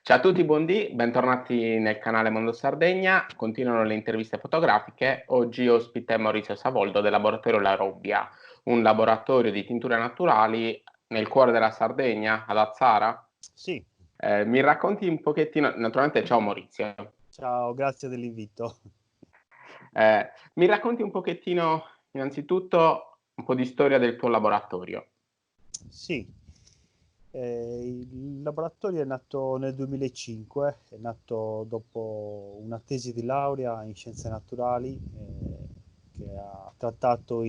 Ciao a tutti, buondì, bentornati nel canale Mondo Sardegna. Continuano le interviste fotografiche. Oggi ospite Maurizio Savoldo del laboratorio La Robbia, un laboratorio di tinture naturali nel cuore della Sardegna, ad Azzara. Sì, Mi racconti un pochettino, naturalmente ciao Maurizio. ciao, grazie dell'invito. Mi racconti un pochettino, innanzitutto, un po' di storia del tuo laboratorio. Sì, il laboratorio è nato nel 2005, è nato dopo una tesi di laurea in scienze naturali che ha trattato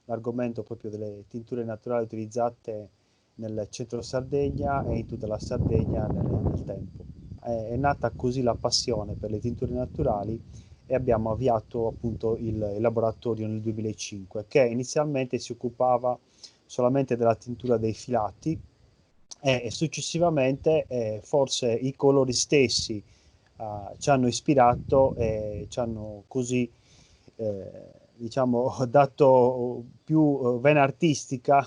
l'argomento proprio delle tinture naturali utilizzate nel centro Sardegna e in tutta la Sardegna nel tempo. È nata così la passione per le tinture naturali e abbiamo avviato appunto il laboratorio nel 2005, che inizialmente si occupava solamente della tintura dei filati e successivamente forse i colori stessi ci hanno ispirato e ci hanno così diciamo dato più vena artistica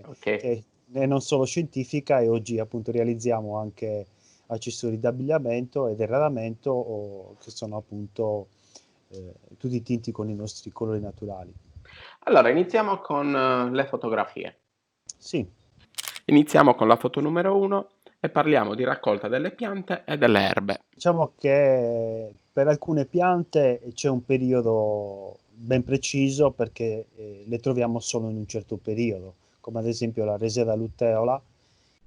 Ok. e non solo scientifica, e oggi appunto realizziamo anche accessori d'abbigliamento ed arredamento che sono appunto tutti tinti con i nostri colori naturali. Allora, iniziamo con le fotografie. Sì. Iniziamo con la foto numero 1 e parliamo di raccolta delle piante e delle erbe. Diciamo che per alcune piante c'è un periodo ben preciso perché le troviamo solo in un certo periodo, come ad esempio la Reseda luteola,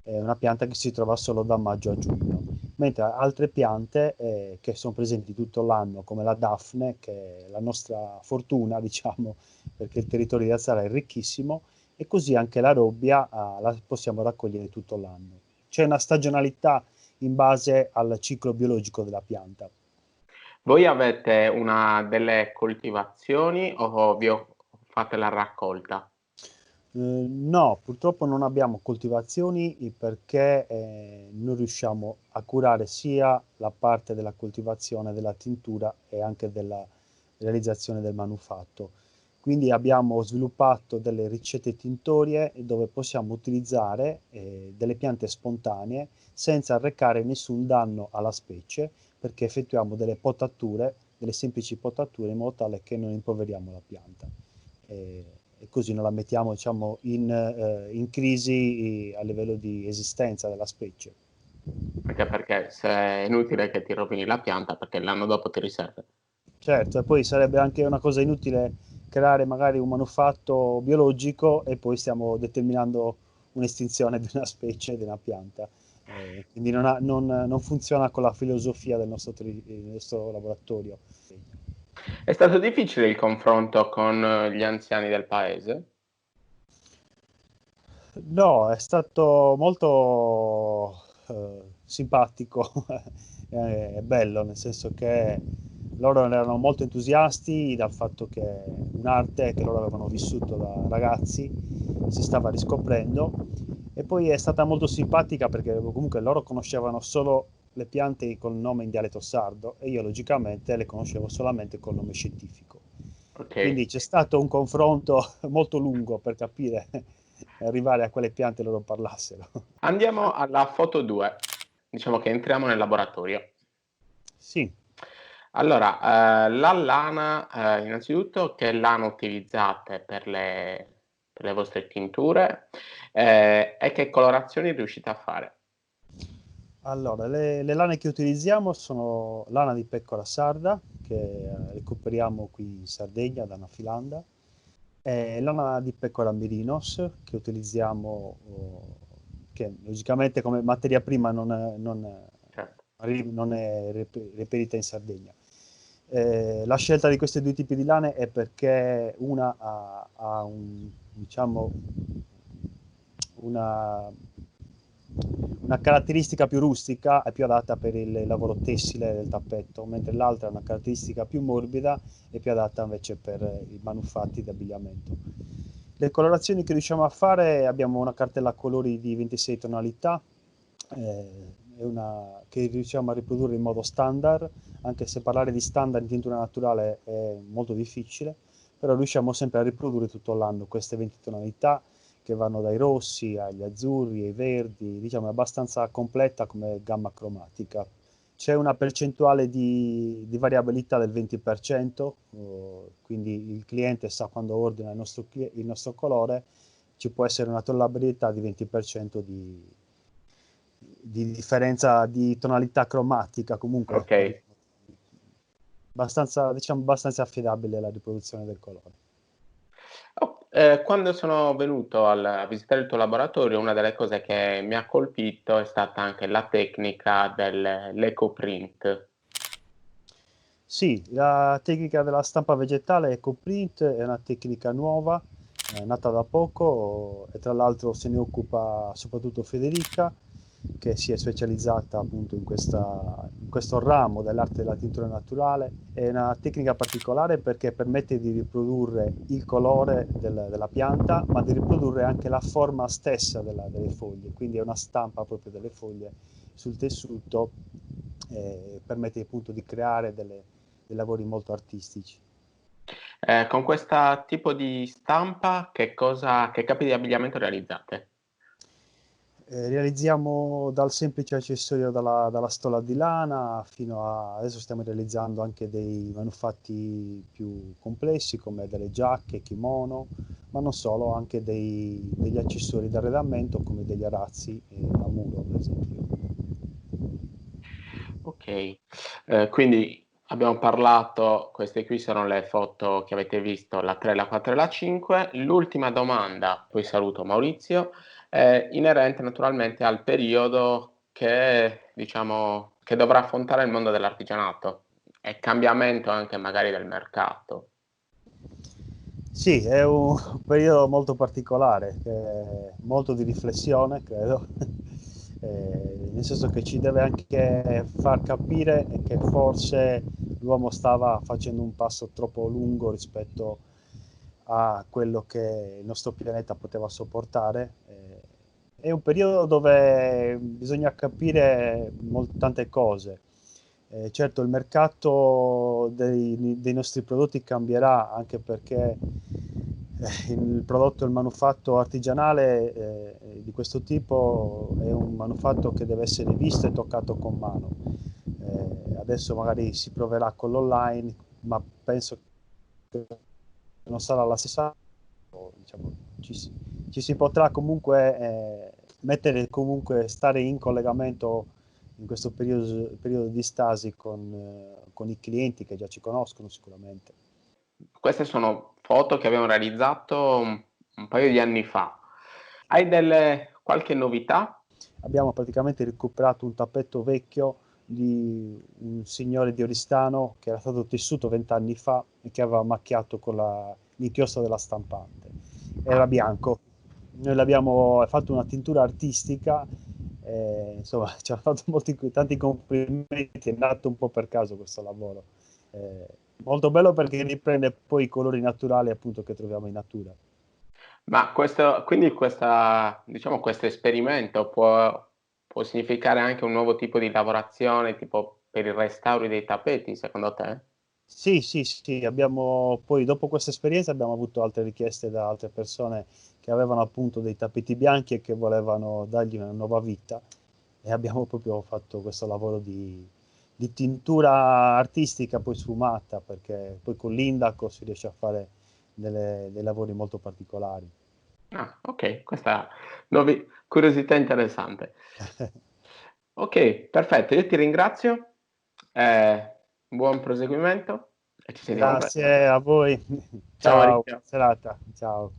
è una pianta che si trova solo da maggio a giugno, mentre altre piante che sono presenti tutto l'anno, come la Daphne, che è la nostra fortuna, diciamo, perché il territorio di Azzara è ricchissimo, e così anche la robbia la possiamo raccogliere tutto l'anno. C'è una stagionalità in base al ciclo biologico della pianta. Voi avete delle coltivazioni o fate la raccolta? No, purtroppo non abbiamo coltivazioni perché non riusciamo a curare sia la parte della coltivazione della tintura e anche della realizzazione del manufatto. Quindi abbiamo sviluppato delle ricette tintorie dove possiamo utilizzare delle piante spontanee senza arrecare nessun danno alla specie, perché effettuiamo delle potature, delle semplici potature, in modo tale che non impoveriamo la pianta. E così non la mettiamo, diciamo, in crisi a livello di esistenza della specie. Anche perché se è inutile che ti rovini la pianta perché l'anno dopo ti riserve. Certo, e poi sarebbe anche una cosa inutile creare magari un manufatto biologico e poi stiamo determinando un'estinzione di una specie, di una pianta. Quindi non funziona con la filosofia del nostro laboratorio. È stato difficile il confronto con gli anziani del paese? No, è stato molto simpatico, è bello, nel senso che loro erano molto entusiasti dal fatto che un'arte che loro avevano vissuto da ragazzi si stava riscoprendo, e poi è stata molto simpatica perché comunque loro conoscevano solo le piante col nome in dialetto sardo e io logicamente le conoscevo solamente col nome scientifico. Ok. Quindi c'è stato un confronto molto lungo per capire e arrivare a quelle piante loro parlassero. Andiamo alla foto 2. Diciamo che entriamo nel laboratorio. Sì, Allora, la lana, innanzitutto, che lana utilizzate per le vostre tinture e che colorazioni riuscite a fare? allora le lane che utilizziamo sono lana di pecora sarda, che recuperiamo qui in Sardegna da una filanda, e lana di pecora merinos, che utilizziamo, che logicamente come materia prima Certo. non è reperita in Sardegna. La scelta di questi due tipi di lane è perché una ha diciamo, una, una caratteristica più rustica, è più adatta per il lavoro tessile del tappetto, mentre l'altra ha una caratteristica più morbida e più adatta invece per i manufatti di abbigliamento. Le colorazioni che riusciamo a fare, abbiamo una cartella a colori di 26 tonalità, che riusciamo a riprodurre in modo standard, anche se parlare di standard in tintura naturale è molto difficile, però riusciamo sempre a riprodurre tutto l'anno queste 20 tonalità che vanno dai rossi agli azzurri, ai verdi, diciamo è abbastanza completa come gamma cromatica. C'è una percentuale di variabilità del 20%, quindi il cliente sa quando ordina il nostro colore, ci può essere una tollerabilità di 20% di differenza di tonalità cromatica, comunque Ok. abbastanza, diciamo, abbastanza affidabile la riproduzione del colore. Quando sono venuto a visitare il tuo laboratorio, una delle cose che mi ha colpito è stata anche la tecnica dell'ecoprint. Sì, la tecnica della stampa vegetale EcoPrint è una tecnica nuova, nata da poco e tra l'altro se ne occupa soprattutto Federica, che si è specializzata appunto in questo ramo dell'arte della tintura naturale. È una tecnica particolare perché permette di riprodurre il colore della pianta, ma di riprodurre anche la forma stessa delle foglie, quindi è una stampa proprio delle foglie sul tessuto, permette appunto di creare dei lavori molto artistici. Con questo tipo di stampa, che capi di abbigliamento realizzate? Realizziamo dal semplice accessorio dalla stola di lana fino a adesso stiamo realizzando anche dei manufatti più complessi come delle giacche, kimono, ma non solo, anche degli accessori d'arredamento come degli arazzi a muro, per esempio. Ok, quindi abbiamo parlato, queste qui sono le foto che avete visto, la 3, la 4 e la 5. L'ultima domanda, poi saluto Maurizio, è inerente naturalmente al periodo che, diciamo, che dovrà affrontare il mondo dell'artigianato e cambiamento anche magari del mercato. Sì, è un periodo molto particolare, molto di riflessione, credo, nel senso che ci deve anche far capire che forse l'uomo stava facendo un passo troppo lungo rispetto a quello che il nostro pianeta poteva sopportare. È un periodo dove bisogna capire tante cose. Certo, il mercato dei nostri prodotti cambierà anche perché il prodotto, il manufatto artigianale di questo tipo è un manufatto che deve essere visto e toccato con mano. Adesso magari si proverà con l'online, ma penso che non sarà la stessa, diciamo, ci si potrà comunque mettere, comunque stare in collegamento in questo periodo di stasi con i clienti che già ci conoscono sicuramente. Queste sono foto che abbiamo realizzato un paio di anni fa. Hai qualche novità? Abbiamo praticamente recuperato un tappeto vecchio di un signore di Oristano che era stato tessuto 20 anni fa e che aveva macchiato con l'inchiostro della stampante. Era bianco. Noi l'abbiamo fatto una tintura artistica, insomma ci ha fatto tanti complimenti, è nato un po' per caso questo lavoro. Eh, Molto bello perché riprende poi i colori naturali appunto che troviamo in natura. Ma quindi diciamo, questo esperimento può significare anche un nuovo tipo di lavorazione, tipo per il restauro dei tappeti, secondo te? Sì, sì, sì, abbiamo poi dopo questa esperienza abbiamo avuto altre richieste da altre persone che avevano appunto dei tappeti bianchi e che volevano dargli una nuova vita e abbiamo proprio fatto questo lavoro di tintura artistica poi sfumata perché poi con l'indaco si riesce a fare dei lavori molto particolari. Ah, ok, questa curiosità interessante. Ok, perfetto, io ti ringrazio, buon proseguimento e ci sentiamo presto. Grazie a voi, Ciao ciao, buona Maurizio. serata, ciao.